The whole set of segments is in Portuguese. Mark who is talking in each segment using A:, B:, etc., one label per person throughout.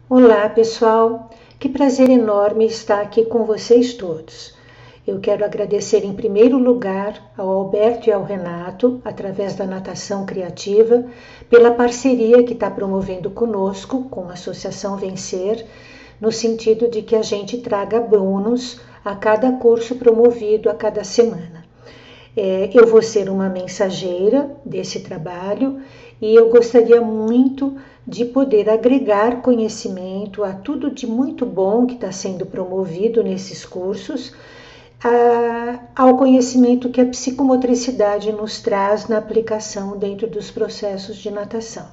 A: Olá, pessoal! Que prazer enorme estar aqui com vocês todos. Eu quero agradecer em primeiro lugar ao Alberto e ao Renato, através da Natação Criativa, pela parceria que está promovendo conosco, com a Associação Vencer, no sentido de que a gente traga bônus a cada curso promovido a cada semana. Eu vou ser uma mensageira desse trabalho e eu gostaria muito de poder agregar conhecimento a tudo de muito bom que está sendo promovido nesses cursos, ao conhecimento que a psicomotricidade nos traz na aplicação dentro dos processos de natação.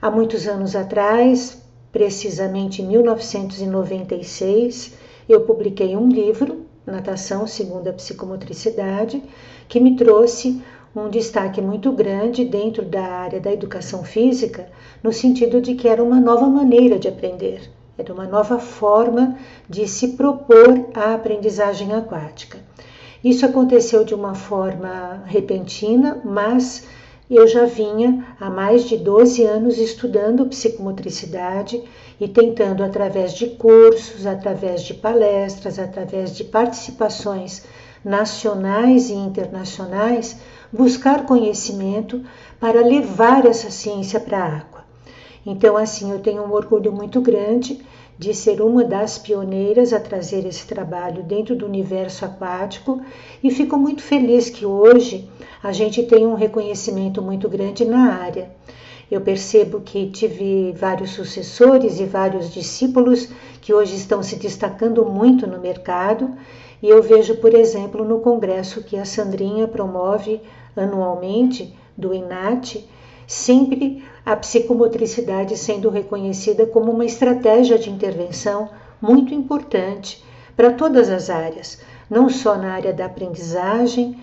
A: Há muitos anos atrás, precisamente em 1996, eu publiquei um livro, Natação segundo a Psicomotricidade, que me trouxe um destaque muito grande dentro da área da educação física, no sentido de que era uma nova maneira de aprender, era uma nova forma de se propor a aprendizagem aquática. Isso aconteceu de uma forma repentina, mas eu já vinha há mais de 12 anos estudando psicomotricidade e tentando, através de cursos, através de palestras, através de participações nacionais e internacionais, buscar conhecimento para levar essa ciência para a água. Então, assim, eu tenho um orgulho muito grande de ser uma das pioneiras a trazer esse trabalho dentro do universo aquático e fico muito feliz que hoje a gente tem um reconhecimento muito grande na área. Eu percebo que tive vários sucessores e vários discípulos que hoje estão se destacando muito no mercado e eu vejo, por exemplo, no congresso que a Sandrinha promove anualmente, do INAT, sempre a psicomotricidade sendo reconhecida como uma estratégia de intervenção muito importante para todas as áreas, não só na área da aprendizagem,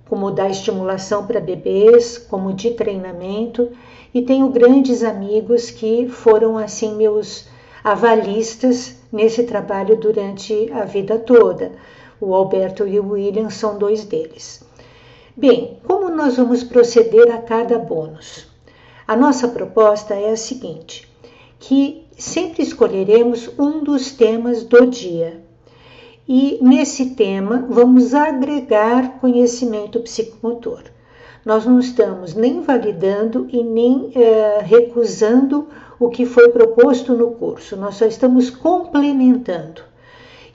A: como da estimulação para bebês, como de treinamento, e tenho grandes amigos que foram assim meus avalistas nesse trabalho durante a vida toda. O Alberto e o William são dois deles. Bem, como nós vamos proceder a cada bônus? A nossa proposta é a seguinte, que sempre escolheremos um dos temas do dia e nesse tema vamos agregar conhecimento psicomotor. Nós não estamos nem validando e nem recusando o que foi proposto no curso, nós só estamos complementando.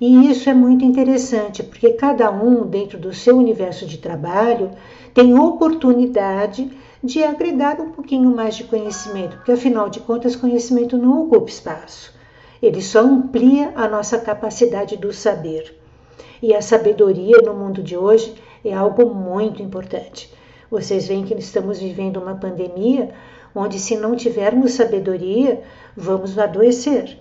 A: E isso é muito interessante, porque cada um, dentro do seu universo de trabalho, tem oportunidade de agregar um pouquinho mais de conhecimento, porque afinal de contas, conhecimento não ocupa espaço. Ele só amplia a nossa capacidade do saber. E a sabedoria no mundo de hoje é algo muito importante. Vocês veem que estamos vivendo uma pandemia onde, se não tivermos sabedoria, vamos adoecer.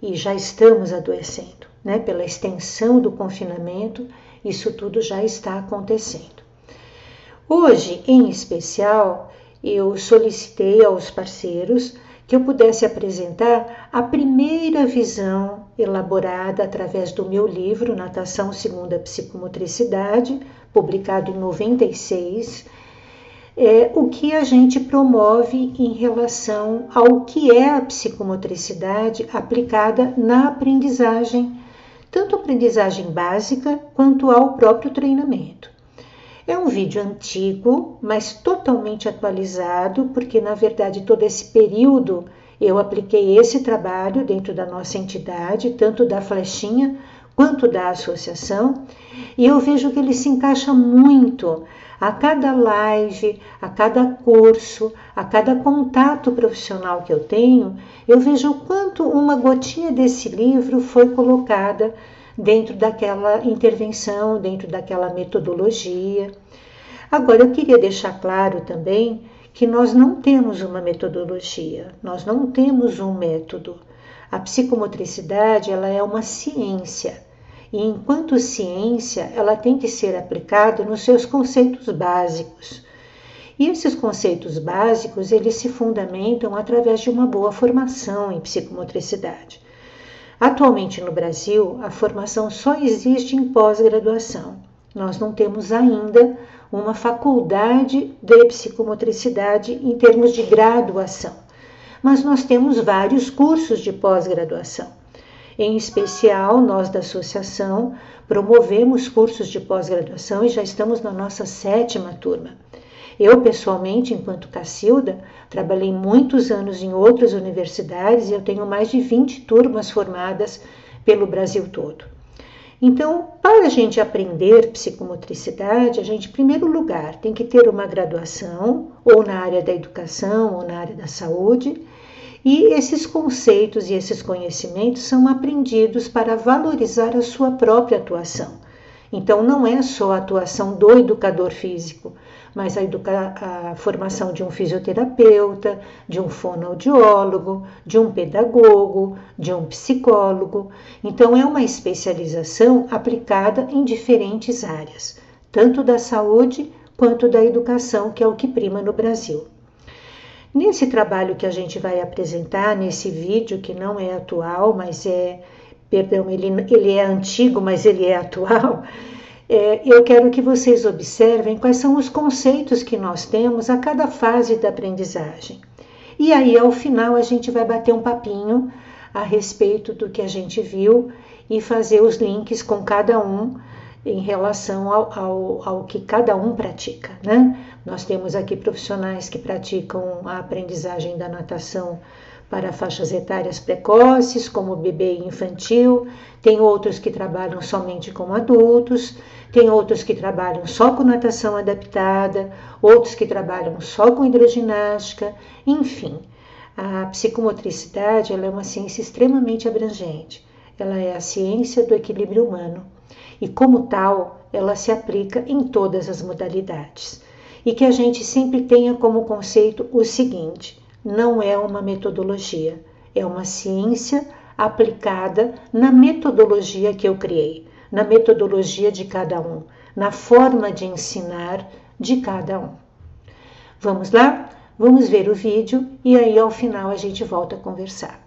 A: E já estamos adoecendo, né? Pela extensão do confinamento, isso tudo já está acontecendo. Hoje, em especial, eu solicitei aos parceiros que eu pudesse apresentar a primeira visão elaborada através do meu livro Natação segundo a Psicomotricidade, publicado em 96, o que a gente promove em relação ao que é a psicomotricidade aplicada na aprendizagem, tanto a aprendizagem básica quanto ao próprio treinamento. É um vídeo antigo, mas totalmente atualizado, porque na verdade todo esse período eu apliquei esse trabalho dentro da nossa entidade, tanto da Flechinha quanto da associação, e eu vejo que ele se encaixa muito a cada live, a cada curso, a cada contato profissional que eu tenho, eu vejo o quanto uma gotinha desse livro foi colocada dentro daquela intervenção, dentro daquela metodologia. Agora, eu queria deixar claro também que nós não temos uma metodologia, nós não temos um método. A psicomotricidade, ela é uma ciência. E enquanto ciência, ela tem que ser aplicada nos seus conceitos básicos. E esses conceitos básicos, eles se fundamentam através de uma boa formação em psicomotricidade. Atualmente no Brasil, a formação só existe em pós-graduação. Nós não temos ainda uma faculdade de psicomotricidade em termos de graduação. mas nós temos vários cursos de pós-graduação. Em especial, nós da associação promovemos cursos de pós-graduação e já estamos na nossa 7ª turma. Eu, pessoalmente, enquanto Cacilda, trabalhei muitos anos em outras universidades e eu tenho mais de 20 turmas formadas pelo Brasil todo. Então, para a gente aprender psicomotricidade, a gente, em primeiro lugar, tem que ter uma graduação, ou na área da educação, ou na área da saúde, e esses conceitos e esses conhecimentos são aprendidos para valorizar a sua própria atuação. Então, não é só a atuação do educador físico, mas a formação de um fisioterapeuta, de um fonoaudiólogo, de um pedagogo, de um psicólogo. Então, é uma especialização aplicada em diferentes áreas, tanto da saúde quanto da educação, que é o que prima no Brasil. Nesse trabalho que a gente vai apresentar, nesse vídeo, que não é atual, mas ele é antigo, mas ele é atual, eu quero que vocês observem quais são os conceitos que nós temos a cada fase da aprendizagem. E aí, ao final, a gente vai bater um papinho a respeito do que a gente viu e fazer os links com cada um em relação ao que cada um pratica, né? Nós temos aqui profissionais que praticam a aprendizagem da natação para faixas etárias precoces, como bebê e infantil, tem outros que trabalham somente com adultos, tem outros que trabalham só com natação adaptada, outros que trabalham só com hidroginástica, enfim. A psicomotricidade ela é uma ciência extremamente abrangente, ela é a ciência do equilíbrio humano e, como tal, ela se aplica em todas as modalidades. E que a gente sempre tenha como conceito o seguinte: não é uma metodologia, é uma ciência aplicada na metodologia que eu criei, na metodologia de cada um, na forma de ensinar de cada um. Vamos lá? Vamos ver o vídeo e aí ao final a gente volta a conversar.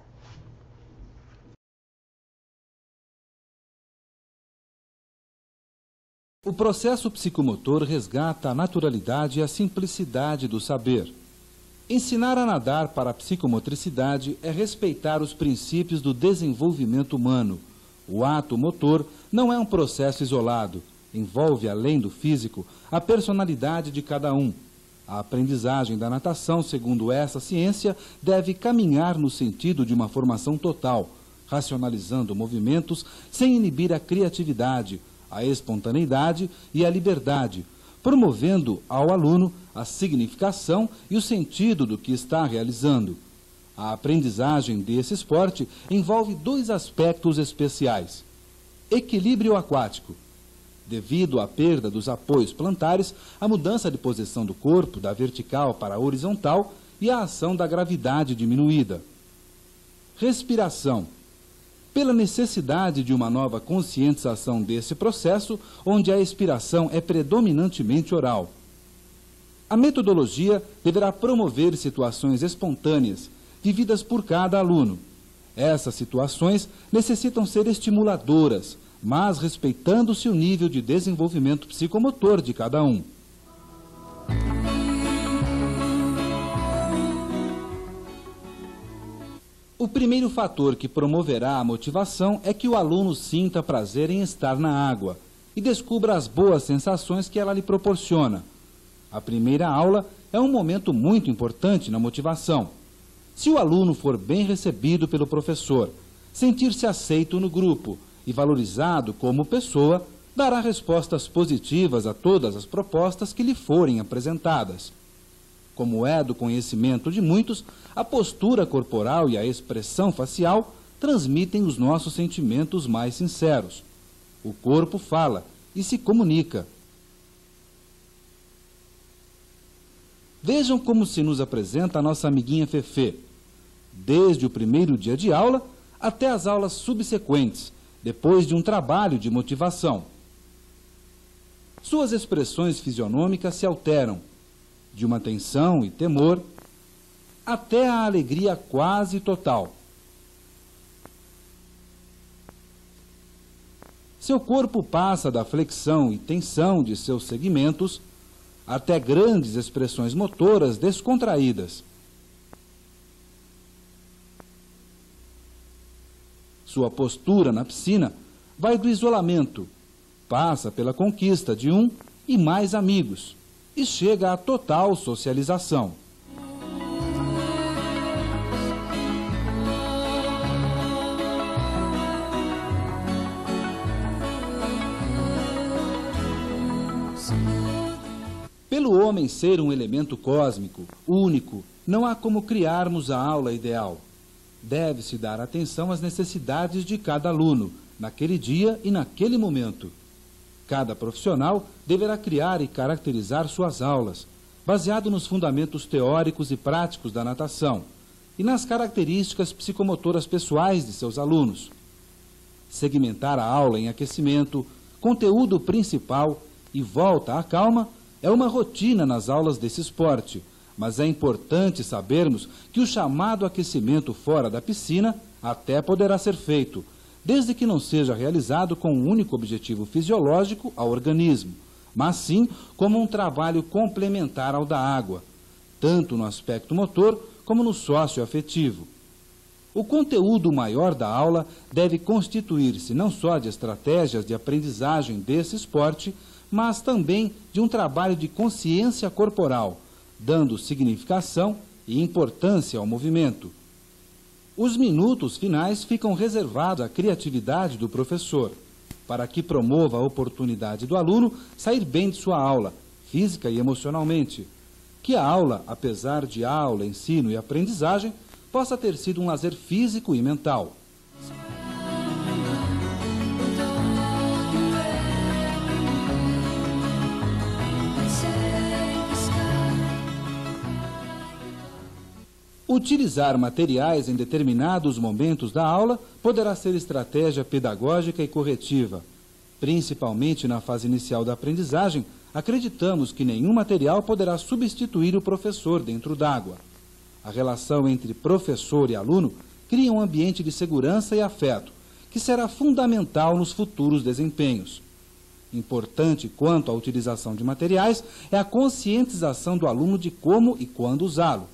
B: O processo psicomotor resgata a naturalidade e a simplicidade do saber. Ensinar a nadar para a psicomotricidade é respeitar os princípios do desenvolvimento humano. O ato motor não é um processo isolado, envolve, além do físico, a personalidade de cada um. A aprendizagem da natação, segundo essa ciência, deve caminhar no sentido de uma formação total, racionalizando movimentos sem inibir a criatividade, a espontaneidade e a liberdade, promovendo ao aluno a significação e o sentido do que está realizando. A aprendizagem desse esporte envolve 2 aspectos especiais. Equilíbrio aquático. Devido à perda dos apoios plantares, a mudança de posição do corpo da vertical para a horizontal e a ação da gravidade diminuída. Respiração. Pela necessidade de uma nova conscientização desse processo, onde a expiração é predominantemente oral. A metodologia deverá promover situações espontâneas, vividas por cada aluno. Essas situações necessitam ser estimuladoras, mas respeitando-se o nível de desenvolvimento psicomotor de cada um. O primeiro fator que promoverá a motivação é que o aluno sinta prazer em estar na água e descubra as boas sensações que ela lhe proporciona. A primeira aula é um momento muito importante na motivação. Se o aluno for bem recebido pelo professor, sentir-se aceito no grupo e valorizado como pessoa, dará respostas positivas a todas as propostas que lhe forem apresentadas. Como é do conhecimento de muitos, a postura corporal e a expressão facial transmitem os nossos sentimentos mais sinceros. O corpo fala e se comunica. Vejam como se nos apresenta a nossa amiguinha Fefê, desde o primeiro dia de aula até as aulas subsequentes, depois de um trabalho de motivação. Suas expressões fisionômicas se alteram, de uma tensão e temor, até a alegria quase total. Seu corpo passa da flexão e tensão de seus segmentos até grandes expressões motoras descontraídas. Sua postura na piscina vai do isolamento, passa pela conquista de um e mais amigos e chega à total socialização. Pelo homem ser um elemento cósmico, único, não há como criarmos a aula ideal. Deve-se dar atenção às necessidades de cada aluno, naquele dia e naquele momento. Cada profissional deverá criar e caracterizar suas aulas, baseado nos fundamentos teóricos e práticos da natação e nas características psicomotoras pessoais de seus alunos. Segmentar a aula em aquecimento, conteúdo principal e volta à calma é uma rotina nas aulas desse esporte, mas é importante sabermos que o chamado aquecimento fora da piscina até poderá ser feito, desde que não seja realizado com um único objetivo fisiológico ao organismo, mas sim como um trabalho complementar ao da água, tanto no aspecto motor como no socioafetivo. O conteúdo maior da aula deve constituir-se não só de estratégias de aprendizagem desse esporte, mas também de um trabalho de consciência corporal, dando significação e importância ao movimento. Os minutos finais ficam reservados à criatividade do professor, para que promova a oportunidade do aluno sair bem de sua aula, física e emocionalmente. Que a aula, apesar de aula, ensino e aprendizagem, possa ter sido um lazer físico e mental. Utilizar materiais em determinados momentos da aula poderá ser estratégia pedagógica e corretiva. Principalmente na fase inicial da aprendizagem, acreditamos que nenhum material poderá substituir o professor dentro d'água. A relação entre professor e aluno cria um ambiente de segurança e afeto, que será fundamental nos futuros desempenhos. Importante quanto à utilização de materiais é a conscientização do aluno de como e quando usá-lo.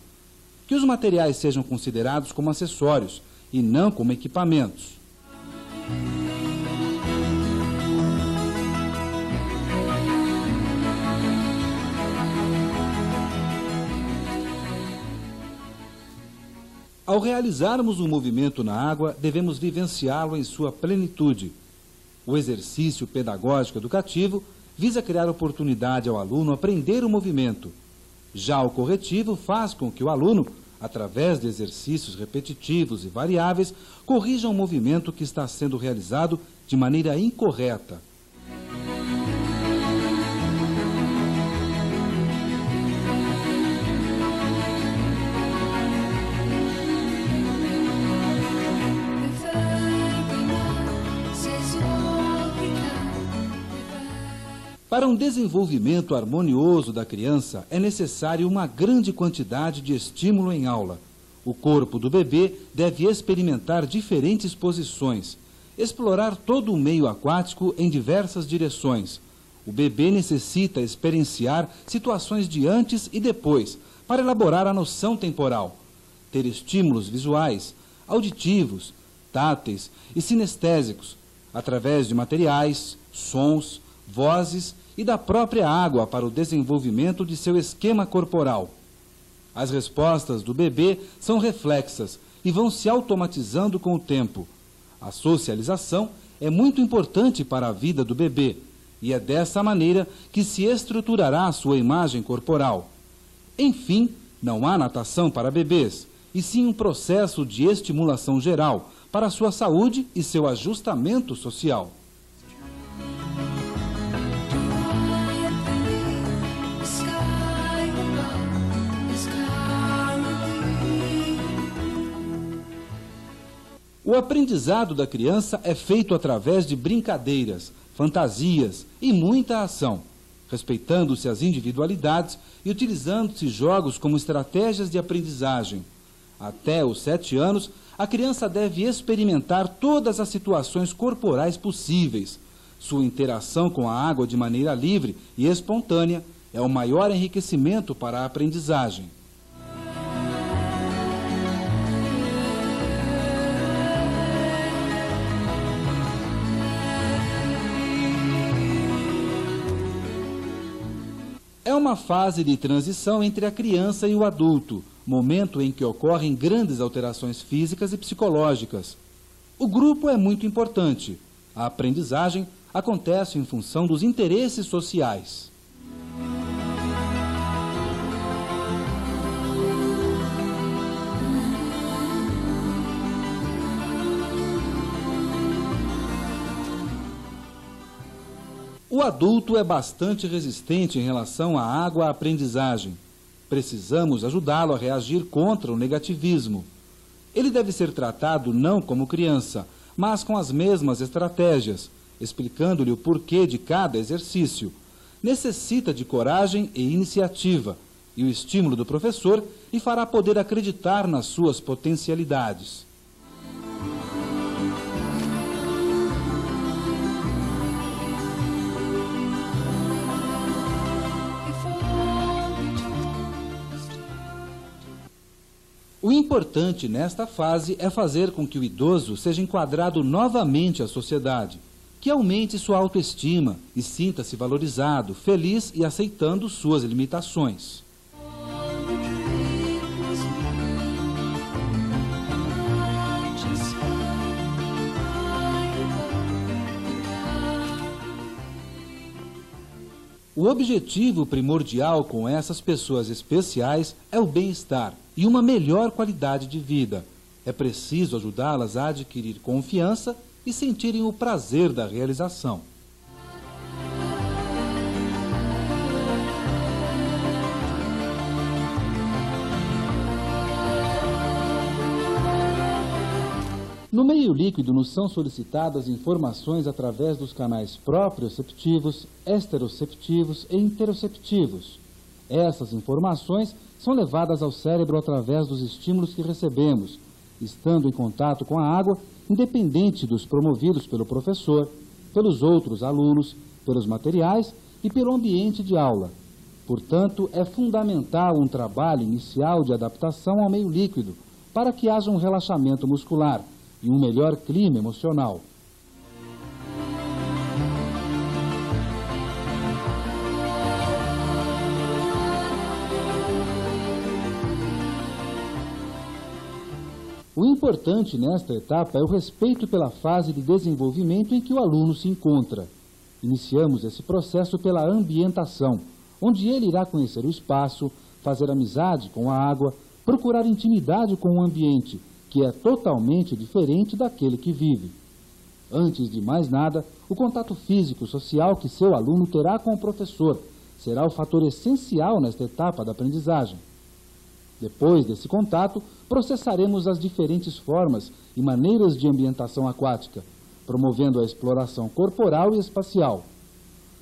B: Que os materiais sejam considerados como acessórios e não como equipamentos. Ao realizarmos um movimento na água, devemos vivenciá-lo em sua plenitude. O exercício pedagógico educativo visa criar oportunidade ao aluno aprender o movimento. Já o corretivo faz com que o aluno, através de exercícios repetitivos e variáveis, corrija um movimento que está sendo realizado de maneira incorreta. Para um desenvolvimento harmonioso da criança, é necessário uma grande quantidade de estímulo em aula. O corpo do bebê deve experimentar diferentes posições, explorar todo o meio aquático em diversas direções. O bebê necessita experienciar situações de antes e depois, para elaborar a noção temporal, ter estímulos visuais, auditivos, táteis e sinestésicos, através de materiais, sons, vozes e da própria água para o desenvolvimento de seu esquema corporal. As respostas do bebê são reflexas e vão se automatizando com o tempo. A socialização é muito importante para a vida do bebê e é dessa maneira que se estruturará a sua imagem corporal. Enfim, não há natação para bebês, e sim um processo de estimulação geral para a sua saúde e seu ajustamento social. O aprendizado da criança é feito através de brincadeiras, fantasias e muita ação, respeitando-se as individualidades e utilizando-se jogos como estratégias de aprendizagem. Até os 7 anos, a criança deve experimentar todas as situações corporais possíveis. Sua interação com a água de maneira livre e espontânea é o maior enriquecimento para a aprendizagem. uma fase de transição entre a criança e o adulto, momento em que ocorrem grandes alterações físicas e psicológicas. O grupo é muito importante. A aprendizagem acontece em função dos interesses sociais. O adulto é bastante resistente em relação à aprendizagem. Precisamos ajudá-lo a reagir contra o negativismo. Ele deve ser tratado não como criança, mas com as mesmas estratégias, explicando-lhe o porquê de cada exercício. Necessita de coragem e iniciativa, e o estímulo do professor lhe fará poder acreditar nas suas potencialidades. O importante nesta fase é fazer com que o idoso seja enquadrado novamente à sociedade, que aumente sua autoestima e sinta-se valorizado, feliz e aceitando suas limitações. O objetivo primordial com essas pessoas especiais é o bem-estar e uma melhor qualidade de vida. É preciso ajudá-las a adquirir confiança e sentirem o prazer da realização. No meio líquido nos são solicitadas informações através dos canais proprioceptivos, esteroceptivos e interoceptivos. Essas informações são levadas ao cérebro através dos estímulos que recebemos, estando em contato com a água, independente dos promovidos pelo professor, pelos outros alunos, pelos materiais e pelo ambiente de aula. Portanto, é fundamental um trabalho inicial de adaptação ao meio líquido, para que haja um relaxamento muscular e um melhor clima emocional. O importante nesta etapa é o respeito pela fase de desenvolvimento em que o aluno se encontra. Iniciamos esse processo pela ambientação, onde ele irá conhecer o espaço, fazer amizade com a água, procurar intimidade com o ambiente, que é totalmente diferente daquele que vive. Antes de mais nada, o contato físico-social que seu aluno terá com o professor será o fator essencial nesta etapa da aprendizagem. Depois desse contato, processaremos as diferentes formas e maneiras de ambientação aquática, promovendo a exploração corporal e espacial.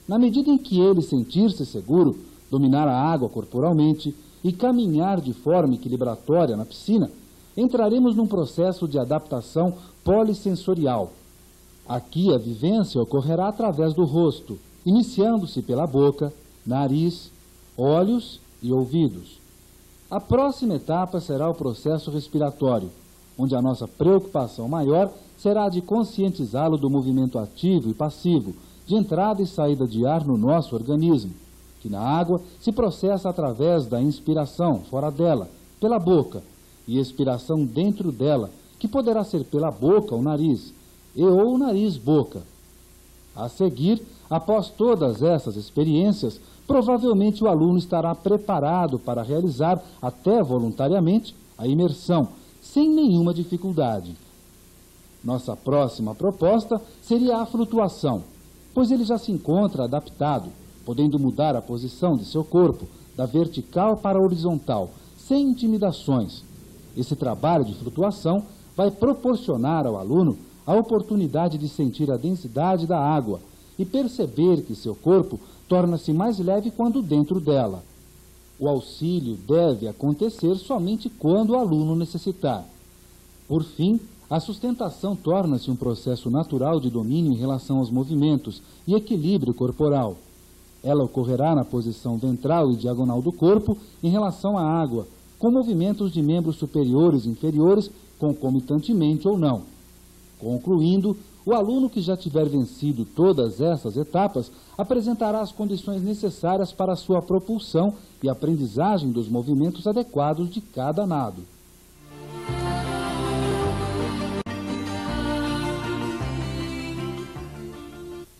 B: Na medida em que ele sentir-se seguro, dominar a água corporalmente e caminhar de forma equilibratória na piscina, entraremos num processo de adaptação polissensorial. Aqui a vivência ocorrerá através do rosto, iniciando-se pela boca, nariz, olhos e ouvidos. A próxima etapa será o processo respiratório, onde a nossa preocupação maior será a de conscientizá-lo do movimento ativo e passivo, de entrada e saída de ar no nosso organismo, que na água se processa através da inspiração fora dela, pela boca, e expiração dentro dela, que poderá ser pela boca ou nariz, e ou nariz-boca. A seguir, após todas essas experiências, provavelmente o aluno estará preparado para realizar, até voluntariamente, a imersão, sem nenhuma dificuldade. Nossa próxima proposta seria a flutuação, pois ele já se encontra adaptado, podendo mudar a posição de seu corpo, da vertical para a horizontal, sem intimidações. Esse trabalho de flutuação vai proporcionar ao aluno a oportunidade de sentir a densidade da água e perceber que seu corpo torna-se mais leve quando dentro dela. O auxílio deve acontecer somente quando o aluno necessitar. Por fim, a sustentação torna-se um processo natural de domínio em relação aos movimentos e equilíbrio corporal. Ela ocorrerá na posição ventral e diagonal do corpo em relação à água, com movimentos de membros superiores e inferiores, concomitantemente ou não. Concluindo, O aluno que já tiver vencido todas essas etapas apresentará as condições necessárias para a sua propulsão e aprendizagem dos movimentos adequados de cada nado.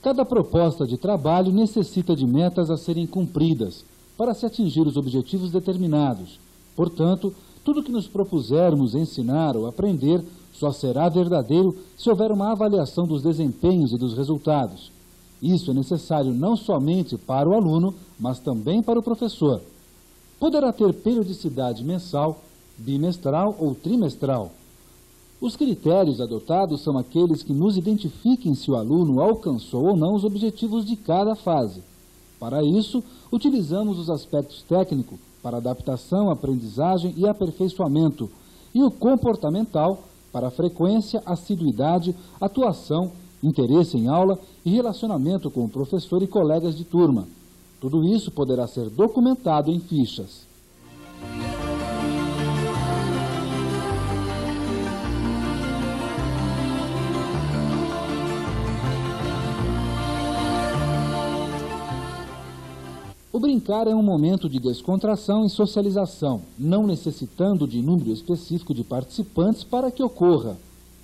B: Cada proposta de trabalho necessita de metas a serem cumpridas para se atingir os objetivos determinados. Portanto, tudo que nos propusermos ensinar ou aprender só será verdadeiro se houver uma avaliação dos desempenhos e dos resultados. Isso é necessário não somente para o aluno, mas também para o professor. Poderá ter periodicidade mensal, bimestral ou trimestral. Os critérios adotados são aqueles que nos identifiquem se o aluno alcançou ou não os objetivos de cada fase. Para isso, utilizamos os aspectos técnico para adaptação, aprendizagem e aperfeiçoamento, e o comportamental para frequência, assiduidade, atuação, interesse em aula e relacionamento com o professor e colegas de turma. Tudo isso poderá ser documentado em fichas. O brincar é um momento de descontração e socialização, não necessitando de número específico de participantes para que ocorra.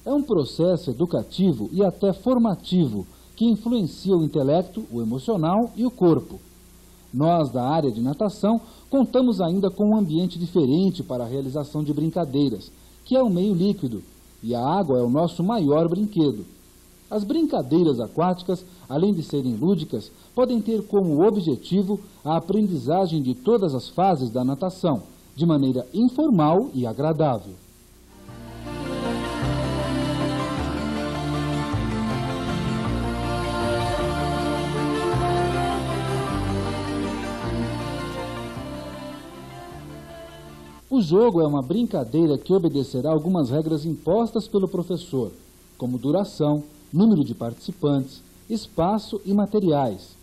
B: É um processo educativo e até formativo que influencia o intelecto, o emocional e o corpo. Nós, da área de natação, contamos ainda com um ambiente diferente para a realização de brincadeiras, que é o meio líquido, e a água é o nosso maior brinquedo. As brincadeiras aquáticas, além de serem lúdicas, podem ter como objetivo a aprendizagem de todas as fases da natação, de maneira informal e agradável. O jogo é uma brincadeira que obedecerá algumas regras impostas pelo professor, como duração, número de participantes, espaço e materiais.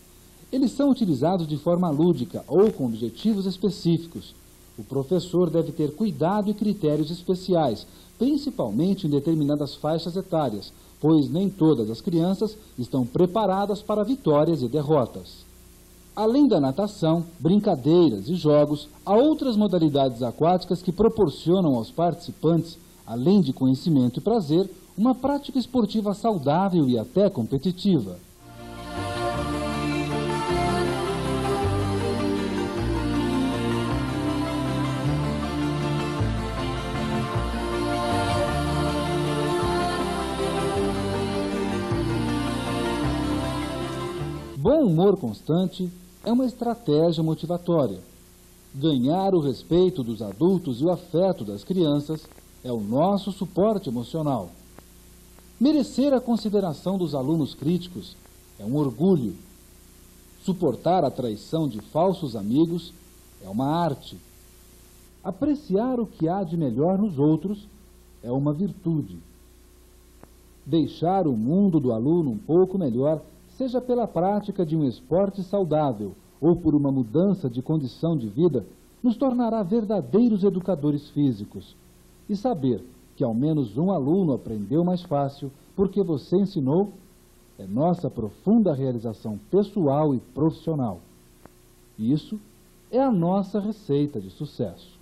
B: Eles são utilizados de forma lúdica ou com objetivos específicos. O professor deve ter cuidado e critérios especiais, principalmente em determinadas faixas etárias, pois nem todas as crianças estão preparadas para vitórias e derrotas. Além da natação, brincadeiras e jogos, há outras modalidades aquáticas que proporcionam aos participantes, além de conhecimento e prazer, uma prática esportiva saudável e até competitiva. Bom humor constante é uma estratégia motivatória. Ganhar o respeito dos adultos e o afeto das crianças é o nosso suporte emocional. Merecer a consideração dos alunos críticos é um orgulho. Suportar a traição de falsos amigos é uma arte. Apreciar o que há de melhor nos outros é uma virtude. Deixar o mundo do aluno um pouco melhor, seja pela prática de um esporte saudável ou por uma mudança de condição de vida, nos tornará verdadeiros educadores físicos. E saber que ao menos um aluno aprendeu mais fácil porque você ensinou é nossa profunda realização pessoal e profissional. Isso é a nossa receita de sucesso.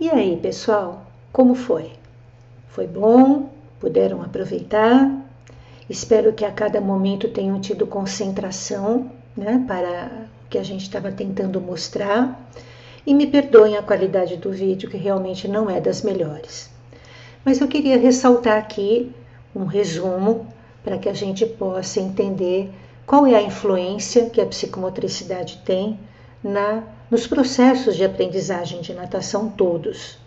A: E aí, pessoal, como foi? Foi bom? Puderam aproveitar? Espero que a cada momento tenham tido concentração, para o que a gente estava tentando mostrar. E me perdoem a qualidade do vídeo, que realmente não é das melhores. Mas eu queria ressaltar aqui um resumo para que a gente possa entender qual é a influência que a psicomotricidade tem nos processos de aprendizagem de natação todos,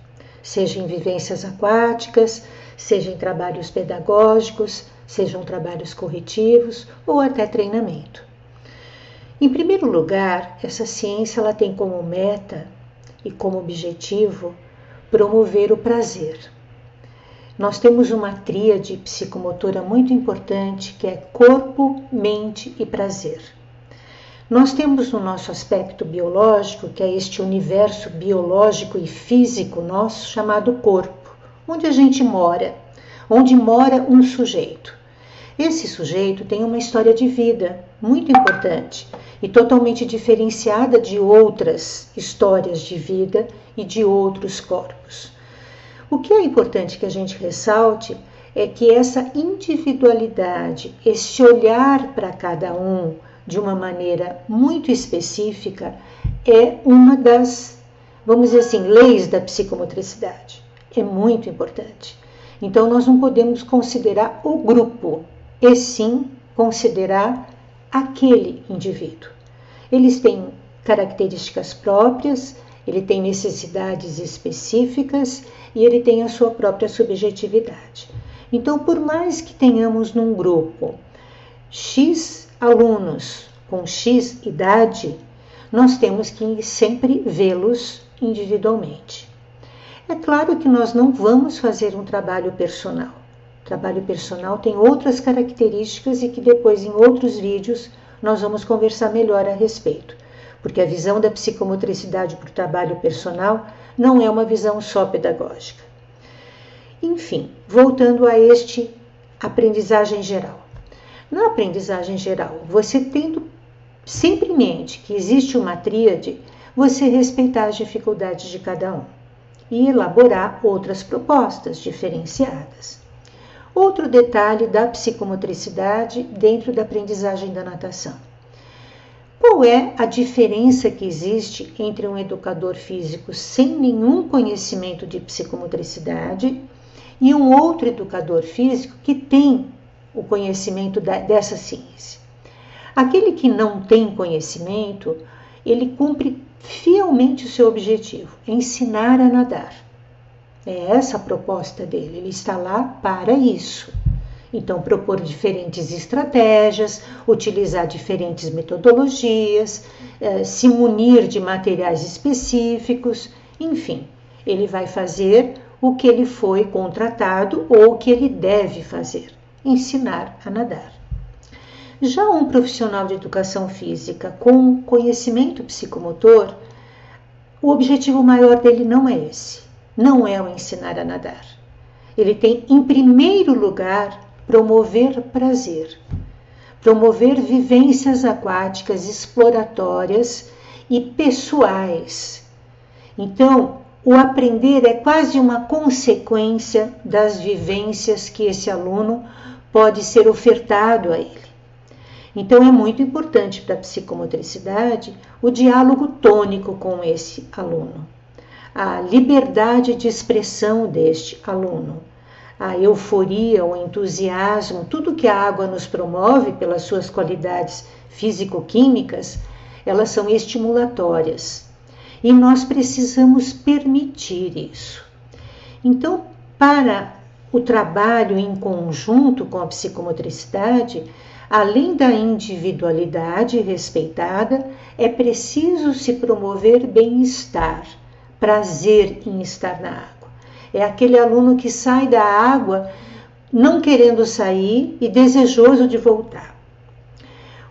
A: seja em vivências aquáticas, seja em trabalhos pedagógicos, sejam trabalhos corretivos ou até treinamento. Em primeiro lugar, essa ciência ela tem como meta e como objetivo promover o prazer. nós temos uma tríade psicomotora muito importante, que é corpo, mente e prazer. Nós temos no nosso aspecto biológico, que é este universo biológico e físico nosso, chamado corpo, onde a gente mora, onde mora um sujeito. Esse sujeito tem uma história de vida muito importante e totalmente diferenciada de outras histórias de vida e de outros corpos. O que é importante que a gente ressalte é que essa individualidade, esse olhar para cada um de uma maneira muito específica, é uma das, vamos dizer assim, leis da psicomotricidade. É muito importante. Então, nós não podemos considerar o grupo, e sim considerar aquele indivíduo. Eles têm características próprias, ele tem necessidades específicas e ele tem a sua própria subjetividade. Então, por mais que tenhamos num grupo X alunos com X idade, nós temos que sempre vê-los individualmente. É claro que nós não vamos fazer um trabalho personal. O trabalho personal tem outras características e que depois em outros vídeos nós vamos conversar melhor a respeito, porque a visão da psicomotricidade para o trabalho personal não é uma visão só pedagógica. Enfim, voltando a este aprendizagem geral. Na aprendizagem geral, você tendo sempre em mente que existe uma tríade, você respeitar as dificuldades de cada um e elaborar outras propostas diferenciadas. Outro detalhe da psicomotricidade dentro da aprendizagem da natação. Qual é a diferença que existe entre um educador físico sem nenhum conhecimento de psicomotricidade e um outro educador físico que tem o conhecimento dessa ciência? Aquele que não tem conhecimento, ele cumpre fielmente o seu objetivo, ensinar a nadar. É essa a proposta dele, ele está lá para isso. Então, propor diferentes estratégias, utilizar diferentes metodologias, se munir de materiais específicos, enfim, ele vai fazer o que ele foi contratado ou o que ele deve fazer, ensinar a nadar. Já um profissional de educação física com conhecimento psicomotor, o objetivo maior dele não é esse, não é o ensinar a nadar. Ele tem, em primeiro lugar, promover prazer, promover vivências aquáticas exploratórias e pessoais. Então, o aprender é quase uma consequência das vivências que esse aluno pode ser ofertado a ele. Então, é muito importante para a psicomotricidade o diálogo tônico com esse aluno, a liberdade de expressão deste aluno, a euforia, o entusiasmo, tudo que a água nos promove pelas suas qualidades físico-químicas, elas são estimulatórias. E nós precisamos permitir isso. Então, para o trabalho em conjunto com a psicomotricidade, além da individualidade respeitada, é preciso se promover bem-estar, prazer em estar na água. É aquele aluno que sai da água não querendo sair e desejoso de voltar.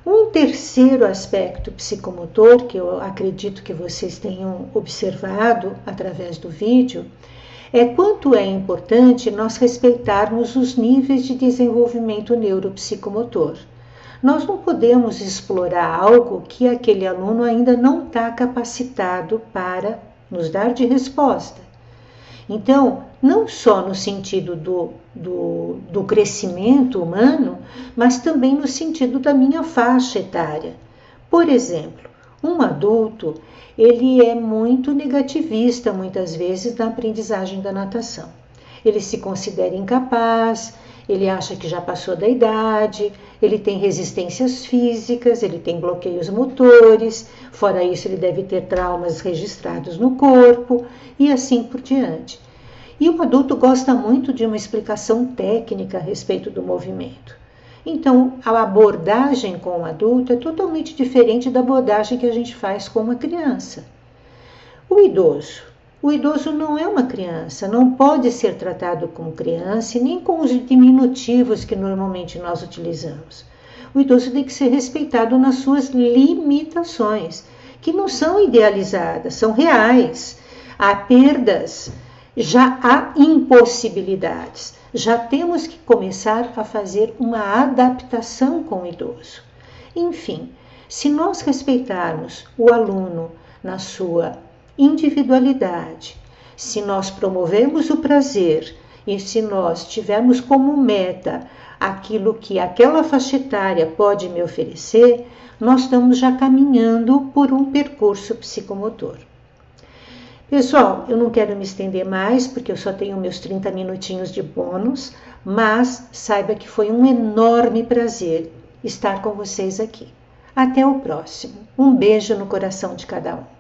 A: Um terceiro aspecto psicomotor, que eu acredito que vocês tenham observado através do vídeo, é quanto é importante nós respeitarmos os níveis de desenvolvimento neuropsicomotor. Nós não podemos explorar algo que aquele aluno ainda não está capacitado para nos dar de resposta. Então, não só no sentido do crescimento humano, mas também no sentido da minha faixa etária. Por exemplo, um adulto, ele é muito negativista, muitas vezes, na aprendizagem da natação. Ele se considera incapaz, ele acha que já passou da idade, ele tem resistências físicas, ele tem bloqueios motores, fora isso ele deve ter traumas registrados no corpo e assim por diante. E o adulto gosta muito de uma explicação técnica a respeito do movimento. Então, a abordagem com o adulto é totalmente diferente da abordagem que a gente faz com uma criança. O idoso, O idoso não é uma criança, não pode ser tratado como criança e nem com os diminutivos que normalmente nós utilizamos. O idoso tem que ser respeitado nas suas limitações, que não são idealizadas, são reais. Há perdas, já há impossibilidades. Já temos que começar a fazer uma adaptação com o idoso. Enfim, se nós respeitarmos o aluno na sua individualidade, se nós promovermos o prazer e se nós tivermos como meta aquilo que aquela faixa etária pode me oferecer, nós estamos já caminhando por um percurso psicomotor. Pessoal, eu não quero me estender mais, porque eu só tenho meus 30 minutinhos de bônus, mas saiba que foi um enorme prazer estar com vocês aqui. Até o próximo. Um beijo no coração de cada um.